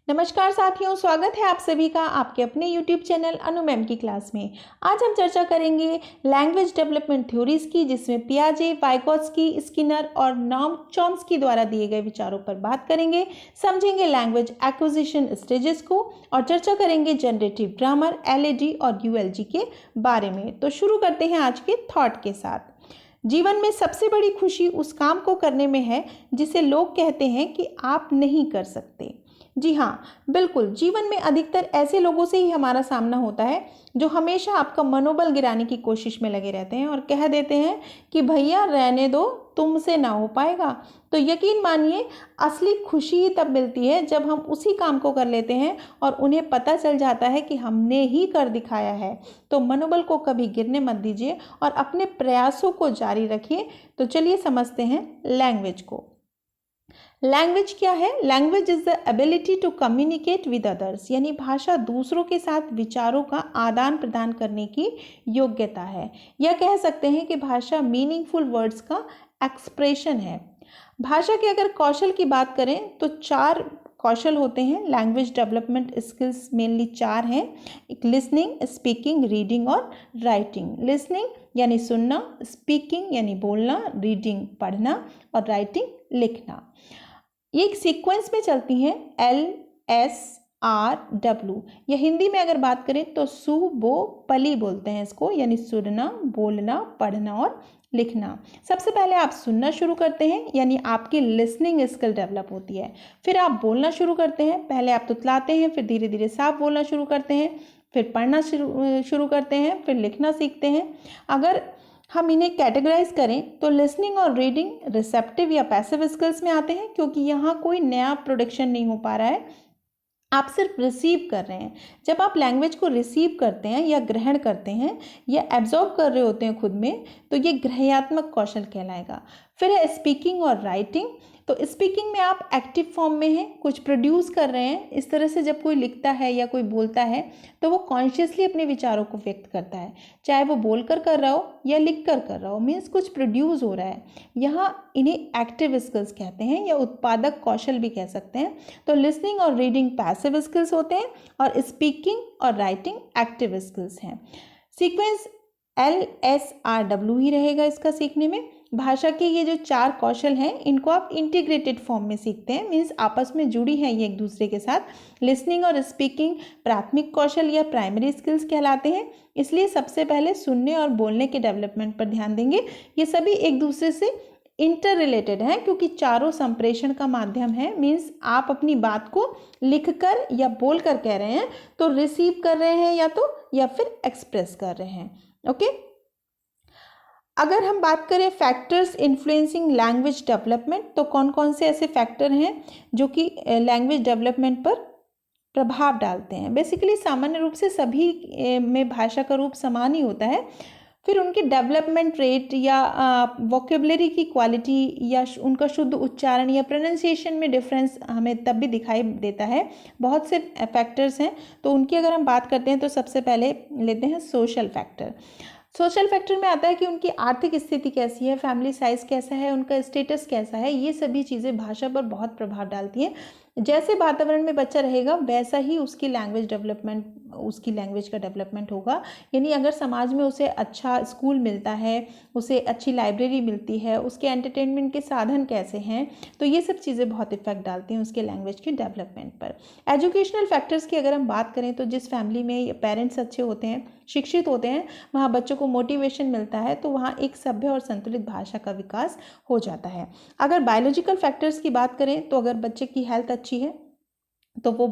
नमस्कार साथियों, स्वागत है आप सभी का आपके अपने YouTube चैनल अनु मैम की क्लास में। आज हम चर्चा करेंगे लैंग्वेज डेवलपमेंट थ्योरीज की, जिसमें पियाजे, वाइगोत्स्की, स्किनर और नॉम चॉम्स्की द्वारा दिए गए विचारों पर बात करेंगे। समझेंगे लैंग्वेज एक्विजिशन स्टेजेस को और चर्चा करेंगे जनरेटिव ग्रामर, LAD और ULG के बारे में। तो शुरू करते हैं आज के थॉट के साथ। जीवन में सबसे बड़ी खुशी उस काम को करने में है जिसे लोग कहते हैं कि आप नहीं कर सकते। जी हाँ, बिल्कुल। जीवन में अधिकतर ऐसे लोगों से ही हमारा सामना होता है जो हमेशा आपका मनोबल गिराने की कोशिश में लगे रहते हैं और कह देते हैं कि भैया रहने दो, तुमसे ना हो पाएगा। तो यकीन मानिए, असली खुशी ही तब मिलती है जब हम उसी काम को कर लेते हैं और उन्हें पता चल जाता है कि हमने ही कर दिखाया है। तो मनोबल को कभी गिरने मत दीजिए और अपने प्रयासों को जारी रखिए। तो चलिए समझते हैं लैंग्वेज को। लैंग्वेज क्या है? Language is the ability to communicate with others, यानी भाषा दूसरों के साथ विचारों का आदान प्रदान करने की योग्यता है। या कह सकते हैं कि भाषा मीनिंगफुल वर्ड्स का एक्सप्रेशन है। भाषा के अगर कौशल की बात करें तो 4 कौशल होते हैं। लैंग्वेज डेवलपमेंट स्किल्स मेनली 4 हैं। एक लिसनिंग, स्पीकिंग, रीडिंग और राइटिंग। लिसनिंग यानी सुनना, स्पीकिंग यानी बोलना, रीडिंग पढ़ना और राइटिंग लिखना। ये एक सीक्वेंस में चलती हैं, LSRW। या हिंदी में अगर बात करें तो सु बो पली बोलते हैं इसको, यानी सुनना, बोलना, पढ़ना और लिखना। सबसे पहले आप सुनना शुरू करते हैं, यानी आपकी लिसनिंग स्किल डेवलप होती है। फिर आप बोलना शुरू करते हैं। पहले आप तुतलाते हैं, फिर धीरे धीरे साफ बोलना शुरू करते हैं। फिर पढ़ना शुरू करते हैं, फिर लिखना सीखते हैं। अगर हम इन्हें कैटेगराइज करें तो लिसनिंग और रीडिंग रिसेप्टिव या पैसिव स्किल्स में आते हैं, क्योंकि यहाँ कोई नया प्रोडक्शन नहीं हो पा रहा है, आप सिर्फ रिसीव कर रहे हैं। जब आप लैंग्वेज को रिसीव करते हैं या ग्रहण करते हैं या एब्जॉर्ब कर रहे होते हैं खुद में, तो ये ग्रहणात्मक कौशल कहलाएगा। फिर है स्पीकिंग और राइटिंग। तो स्पीकिंग में आप एक्टिव फॉर्म में हैं, कुछ प्रोड्यूस कर रहे हैं। इस तरह से जब कोई लिखता है या कोई बोलता है तो वो कॉन्शियसली अपने विचारों को व्यक्त करता है, चाहे वो बोलकर कर रहा हो या लिख कर रहा हो। मीन्स कुछ प्रोड्यूस हो रहा है। यहाँ इन्हें एक्टिव स्किल्स कहते हैं या उत्पादक कौशल भी कह सकते हैं। तो लिसनिंग और रीडिंग पैसिव स्किल्स होते हैं और स्पीकिंग और राइटिंग एक्टिव स्किल्स हैं। सीक्वेंस LSRW ही रहेगा इसका सीखने में। भाषा के ये जो 4 कौशल हैं, इनको आप इंटीग्रेटेड फॉर्म में सीखते हैं। मीन्स आपस में जुड़ी हैं ये एक दूसरे के साथ। लिसनिंग और स्पीकिंग प्राथमिक कौशल या प्राइमरी स्किल्स कहलाते हैं, इसलिए सबसे पहले सुनने और बोलने के डेवलपमेंट पर ध्यान देंगे। ये सभी एक दूसरे से इंटर रिलेटेड हैं, क्योंकि चारों संप्रेषण का माध्यम है। मीन्स आप अपनी बात को लिखकर या बोलकर कह रहे हैं, तो रिसीव कर रहे हैं या फिर एक्सप्रेस कर रहे हैं। ओके। अगर हम बात करें फैक्टर्स इन्फ्लुएंसिंग लैंग्वेज डेवलपमेंट, तो कौन कौन से ऐसे फैक्टर हैं जो कि लैंग्वेज डेवलपमेंट पर प्रभाव डालते हैं। बेसिकली सामान्य रूप से सभी में भाषा का रूप समान ही होता है। फिर उनकी डेवलपमेंट रेट या वोकेबलरी की क्वालिटी या उनका शुद्ध उच्चारण या प्रोनाउंसिएशन में डिफरेंस हमें तब भी दिखाई देता है। बहुत से फैक्टर्स हैं, तो उनकी अगर हम बात करते हैं तो सबसे पहले लेते हैं सोशल फैक्टर। सोशल फैक्टर में आता है कि उनकी आर्थिक स्थिति कैसी है, फैमिली साइज कैसा है, उनका स्टेटस कैसा है। ये सभी चीज़ें भाषा पर बहुत प्रभाव डालती हैं। जैसे वातावरण में बच्चा रहेगा वैसा ही उसकी लैंग्वेज का डेवलपमेंट होगा। यानी अगर समाज में उसे अच्छा स्कूल मिलता है, उसे अच्छी लाइब्रेरी मिलती है, उसके एंटरटेनमेंट के साधन कैसे हैं, तो ये सब चीज़ें बहुत इफेक्ट डालती हैं उसके लैंग्वेज की डेवलपमेंट पर। एजुकेशनल फैक्टर्स की अगर हम बात करें तो जिस फैमिली में पेरेंट्स अच्छे होते हैं, शिक्षित होते हैं, वहाँ बच्चों को मोटिवेशन मिलता है, तो वहाँ एक सभ्य और संतुलित भाषा का विकास हो जाता है। अगर बायोलॉजिकल फैक्टर्स की बात करें तो अगर बच्चे की हेल्थ अच्छी है तो वो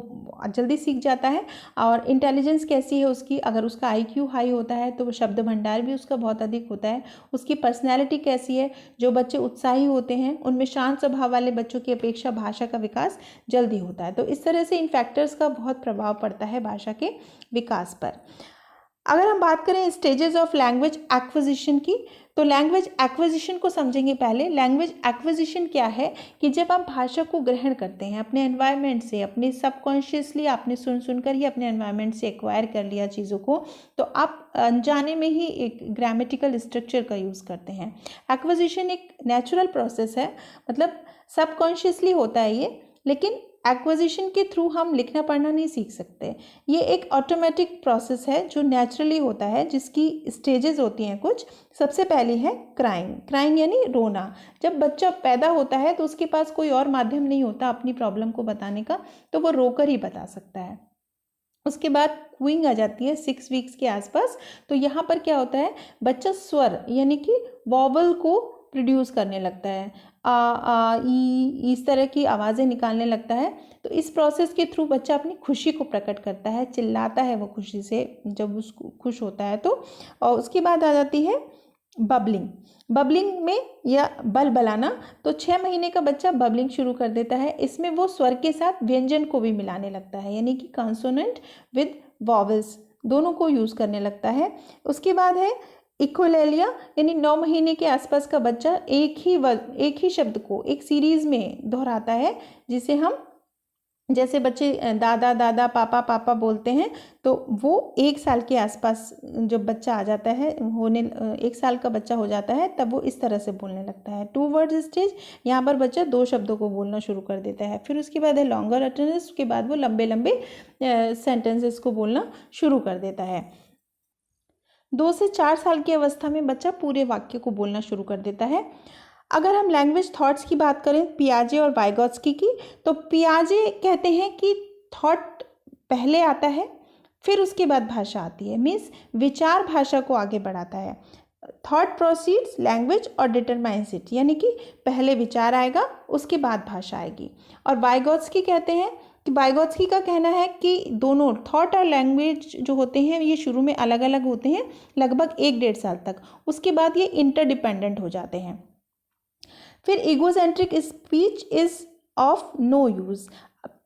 जल्दी सीख जाता है। और इंटेलिजेंस कैसी है उसकी, अगर उसका IQ हाई होता है तो वो शब्द भंडार भी उसका बहुत अधिक होता है। उसकी पर्सनैलिटी कैसी है, जो बच्चे उत्साही होते हैं उनमें शांत स्वभाव वाले बच्चों की अपेक्षा भाषा का विकास जल्दी होता है। तो इस तरह से इन फैक्टर्स का बहुत प्रभाव पड़ता है भाषा के विकास पर। अगर हम बात करें स्टेजेस ऑफ लैंग्वेज एक्विजिशन की, तो लैंग्वेज एक्विजिशन को समझेंगे पहले। लैंग्वेज एक्विजिशन क्या है कि जब आप भाषा को ग्रहण करते हैं अपने एनवायरनमेंट से, अपने सबकॉन्शियसली आपने सुनकर ही अपने एनवायरनमेंट से एक्वायर कर लिया चीज़ों को, तो आप अनजाने में ही एक ग्रामेटिकल स्ट्रक्चर का यूज़ करते हैं। एक्विजिशन एक नेचुरल प्रोसेस है, मतलब सबकॉन्शियसली होता है ये, लेकिन एक्विजिशन के थ्रू हम लिखना पढ़ना नहीं सीख सकते। ये एक ऑटोमेटिक प्रोसेस है जो नेचुरली होता है, जिसकी स्टेजेस होती हैं कुछ। सबसे पहली है क्राइंग। क्राइंग यानी रोना। जब बच्चा पैदा होता है तो उसके पास कोई और माध्यम नहीं होता अपनी प्रॉब्लम को बताने का, तो वो रोकर ही बता सकता है। उसके बाद क्यूइंग आ जाती है 6 वीक्स के आसपास। तो यहाँ पर क्या होता है, बच्चा स्वर यानी कि वॉवल को प्रोड्यूस करने लगता है, आ ई, इस तरह की आवाज़ें निकालने लगता है। तो इस प्रोसेस के थ्रू बच्चा अपनी खुशी को प्रकट करता है, चिल्लाता है वो खुशी से जब उसको खुश होता है तो। और उसके बाद आ जाती है बबलिंग। बबलिंग में या बलबलाना, तो 6 महीने का बच्चा बबलिंग शुरू कर देता है। इसमें वो स्वर के साथ व्यंजन को भी मिलाने लगता है, यानी कि कॉन्सोनेंट विद वॉवल्स दोनों को यूज़ करने लगता है। उसके बाद है इकोलेलिया, यानी 9 महीने के आसपास का बच्चा एक ही शब्द को एक सीरीज में दोहराता है, जिसे हम जैसे बच्चे दादा दादा पापा पापा बोलते हैं, तो वो 1 साल के आसपास जब बच्चा आ जाता है, 1 साल का बच्चा हो जाता है, तब वो इस तरह से बोलने लगता है। 2 वर्ड्स स्टेज, यहाँ पर बच्चा 2 शब्दों को बोलना शुरू कर देता है। फिर उसके बाद है लॉन्गर अटेंडेंस, उसके बाद वो लंबे लंबे सेंटेंसेस को बोलना शुरू कर देता है। 2 से 4 साल की अवस्था में बच्चा पूरे वाक्य को बोलना शुरू कर देता है। अगर हम लैंग्वेज थॉट्स की बात करें पियाजे और वाइगोत्स्की की, तो पियाजे कहते हैं कि थॉट पहले आता है, फिर उसके बाद भाषा आती है। मीन्स विचार भाषा को आगे बढ़ाता है। थॉट प्रोसीड्स लैंग्वेज और डिटरमाइंस इट, यानी कि पहले विचार आएगा, उसके बाद भाषा आएगी। और वाइगोत्स्की कहते हैं कि वाइगोत्स्की का कहना है कि दोनों थॉट और लैंग्वेज जो होते हैं ये शुरू में अलग अलग होते हैं, लगभग 1-1.5 साल तक। उसके बाद ये इंटरडिपेंडेंट हो जाते हैं। फिर egocentric speech is of no use.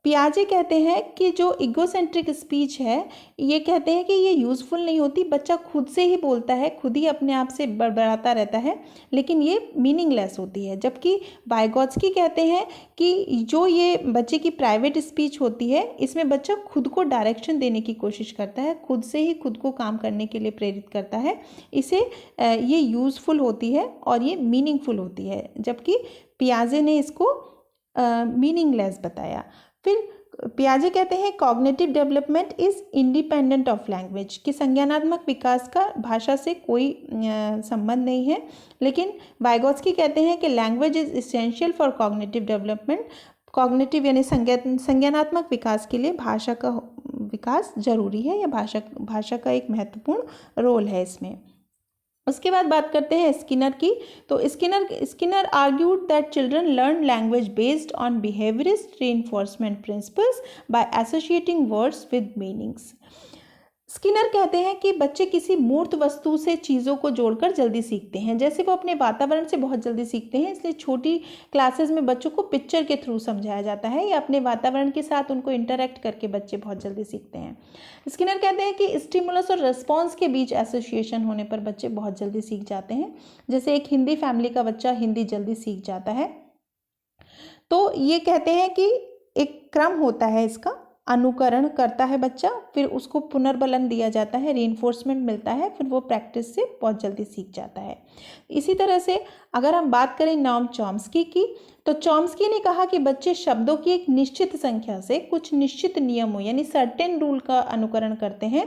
पियाजे कहते हैं कि जो ईगोसेंट्रिक स्पीच है, ये कहते हैं कि ये यूज़फुल नहीं होती, बच्चा खुद से ही बोलता है, खुद ही अपने आप से बड़बड़ाता रहता है, लेकिन ये मीनिंगलेस होती है। जबकि वाइगोत्स्की कहते हैं कि जो ये बच्चे की प्राइवेट स्पीच होती है, इसमें बच्चा खुद को डायरेक्शन देने की कोशिश करता है, खुद से ही खुद को काम करने के लिए प्रेरित करता है, इसे ये यूज़फुल होती है और ये मीनिंगफुल होती है। जबकि पियाजे ने इसको मीनिंगलेस बताया। फिर पियाजे कहते हैं cognitive development is independent of language, कि संज्ञानात्मक विकास का भाषा से कोई संबंध नहीं है। लेकिन वाइगोत्स्की कहते हैं कि language is essential for cognitive development. Cognitive यानी संज्ञानात्मक विकास के लिए भाषा का विकास जरूरी है, या भाषा का एक महत्वपूर्ण रोल है इसमें। उसके बाद बात करते हैं स्किनर की। तो Skinner argued that children learn language based on behaviourist reinforcement principles by associating words with meanings. Skinner कहते हैं कि बच्चे किसी मूर्त वस्तु से चीज़ों को जोड़कर जल्दी सीखते हैं, जैसे वो अपने वातावरण से बहुत जल्दी सीखते हैं। इसलिए छोटी क्लासेस में बच्चों को पिक्चर के थ्रू समझाया जाता है, या अपने वातावरण के साथ उनको इंटरेक्ट करके बच्चे बहुत जल्दी सीखते हैं। स्किनर कहते हैं कि स्टिमुलस और रिस्पॉन्स के बीच एसोसिएशन होने पर बच्चे बहुत जल्दी सीख जाते हैं। जैसे एक हिंदी फैमिली का बच्चा हिंदी जल्दी सीख जाता है। तो ये कहते हैं कि एक क्रम होता है, इसका अनुकरण करता है बच्चा, फिर उसको पुनर्बलन दिया जाता है, रीइंफोर्समेंट मिलता है, फिर वो प्रैक्टिस से बहुत जल्दी सीख जाता है। इसी तरह से अगर हम बात करें नॉम चॉम्स्की की, तो चॉम्स्की ने कहा कि बच्चे शब्दों की एक निश्चित संख्या से कुछ निश्चित नियमों यानी सर्टेन रूल का अनुकरण करते हैं,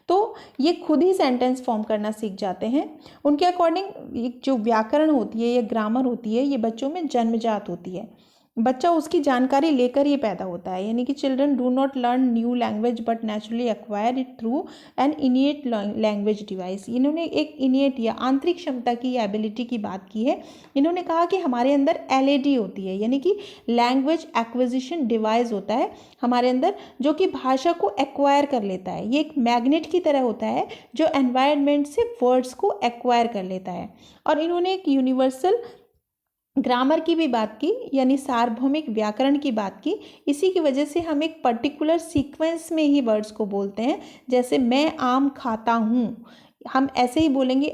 तो ये खुद ही सेंटेंस फॉर्म करना सीख जाते हैं। उनके अकॉर्डिंग जो व्याकरण होती है या ग्रामर होती है, ये बच्चों में जन्मजात होती है, बच्चा उसकी जानकारी लेकर ही पैदा होता है। यानी कि children do not learn new language but naturally acquire it through an innate language device. इन्होंने एक इनिएट या आंतरिक क्षमता की या एबिलिटी की बात की है। इन्होंने कहा कि हमारे अंदर LAD होती है, यानी कि लैंग्वेज एक्विजिशन डिवाइस होता है हमारे अंदर, जो कि भाषा को एक्वायर कर लेता है। ये एक मैग्नेट की तरह होता है जो एनवायरनमेंट से वर्ड्स को एक्वायर कर लेता है। और इन्होंने एक यूनिवर्सल ग्रामर की भी बात की, यानी सार्वभौमिक व्याकरण की बात की। इसी की वजह से हम एक पर्टिकुलर सीक्वेंस में ही वर्ड्स को बोलते हैं। जैसे मैं आम खाता हूँ, हम ऐसे ही बोलेंगे,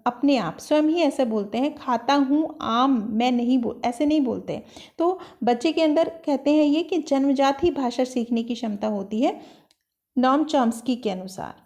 अपने आप स्वयं ही ऐसे बोलते हैं, खाता हूँ आम, मैं नहीं ऐसे नहीं बोलते। तो बच्चे के अंदर कहते हैं ये कि जन्मजात ही भाषा सीखने की क्षमता होती है, नॉम चॉम्स्की के अनुसार।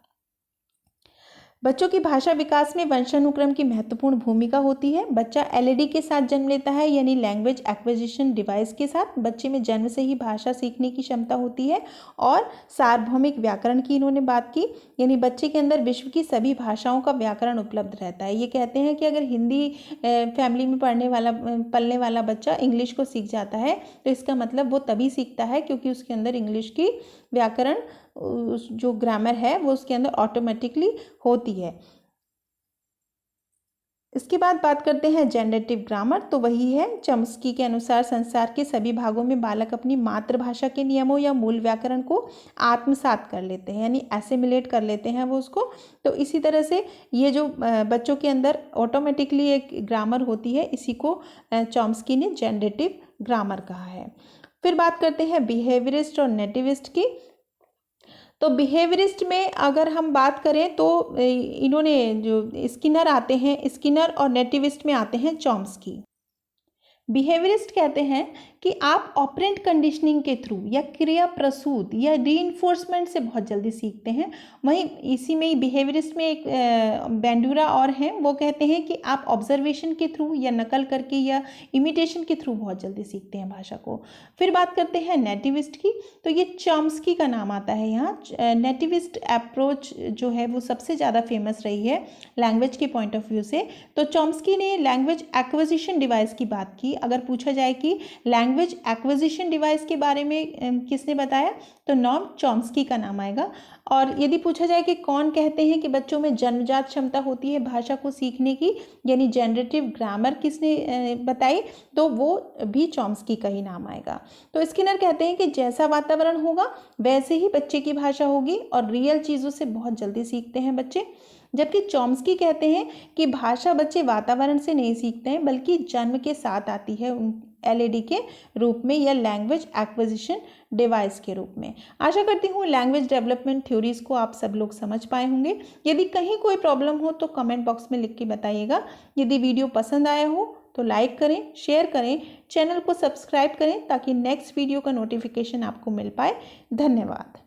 बच्चों की भाषा विकास में वंशानुक्रम की महत्वपूर्ण भूमिका होती है। बच्चा एलईडी के साथ जन्म लेता है, यानी लैंग्वेज एक्विजिशन डिवाइस के साथ। बच्चे में जन्म से ही भाषा सीखने की क्षमता होती है। और सार्वभौमिक व्याकरण की इन्होंने बात की, यानी बच्चे के अंदर विश्व की सभी भाषाओं का व्याकरण उपलब्ध रहता है। ये कहते हैं कि अगर हिंदी फैमिली में पलने वाला बच्चा इंग्लिश को सीख जाता है तो इसका मतलब वो तभी सीखता है क्योंकि उसके अंदर इंग्लिश की व्याकरण जो ग्रामर है वो उसके अंदर ऑटोमेटिकली होती है। इसके बाद बात करते हैं जनरेटिव ग्रामर। तो वही है, चॉम्स्की के अनुसार संसार के सभी भागों में बालक अपनी मातृभाषा के नियमों या मूल व्याकरण को आत्मसात कर लेते हैं, यानी एसिमिलेट कर लेते हैं वो उसको। तो इसी तरह से ये जो बच्चों के अंदर ऑटोमेटिकली एक ग्रामर होती है, इसी को चॉम्स्की ने जनरेटिव ग्रामर कहा है। फिर बात करते हैं बिहेवियरिस्ट और नेटिविस्ट की। तो बिहेवियरिस्ट में अगर हम बात करें तो इन्होंने जो स्किनर आते हैं, स्किनर और नेटिविस्ट में आते हैं चॉम्स्की। बिहेवियरिस्ट कहते हैं कि आप ऑपरेंट कंडीशनिंग के थ्रू या क्रिया प्रसूत या रीइंफोर्समेंट से बहुत जल्दी सीखते हैं। वहीं इसी में ही बिहेवियरिस्ट में एक बेंडूरा और हैं, वो कहते हैं कि आप ऑब्जर्वेशन के थ्रू या नकल करके या इमिटेशन के थ्रू बहुत जल्दी सीखते हैं भाषा को। फिर बात करते हैं नेटिविस्ट की। तो ये चॉम्स्की का नाम आता है यहाँ। नेटिविस्ट अप्रोच जो है वो सबसे ज़्यादा फेमस रही है लैंग्वेज के पॉइंट ऑफ व्यू से। तो चॉम्स्की ने लैंग्वेज एक्विजिशन डिवाइस की बात की। अगर पूछा जाए कि लैंग्वेज एक्विजिशन डिवाइस के बारे में किसने बताया, तो नॉर्म चॉम्स्की का नाम आएगा। और यदि पूछा जाए कि कौन कहते हैं कि बच्चों में जन्मजात क्षमता होती है भाषा को सीखने की, यानी जनरेटिव ग्रामर किसने बताई, तो वो भी चॉम्स्की का ही नाम आएगा। तो स्किनर कहते हैं कि जैसा वातावरण होगा वैसे ही बच्चे की भाषा होगी और रियल चीज़ों से बहुत जल्दी सीखते हैं बच्चे। जबकि चॉम्स्की कहते हैं कि भाषा बच्चे वातावरण से नहीं सीखते हैं बल्कि जन्म के साथ आती है एलईडी के रूप में या लैंग्वेज एक्विजिशन डिवाइस के रूप में। आशा करती हूँ लैंग्वेज डेवलपमेंट थ्योरीज को आप सब लोग समझ पाए होंगे। यदि कहीं कोई प्रॉब्लम हो तो कमेंट बॉक्स में लिख के बताइएगा। यदि वीडियो पसंद आया हो तो लाइक करें, शेयर करें, चैनल को सब्सक्राइब करें ताकि नेक्स्ट वीडियो का नोटिफिकेशन आपको मिल पाए। धन्यवाद।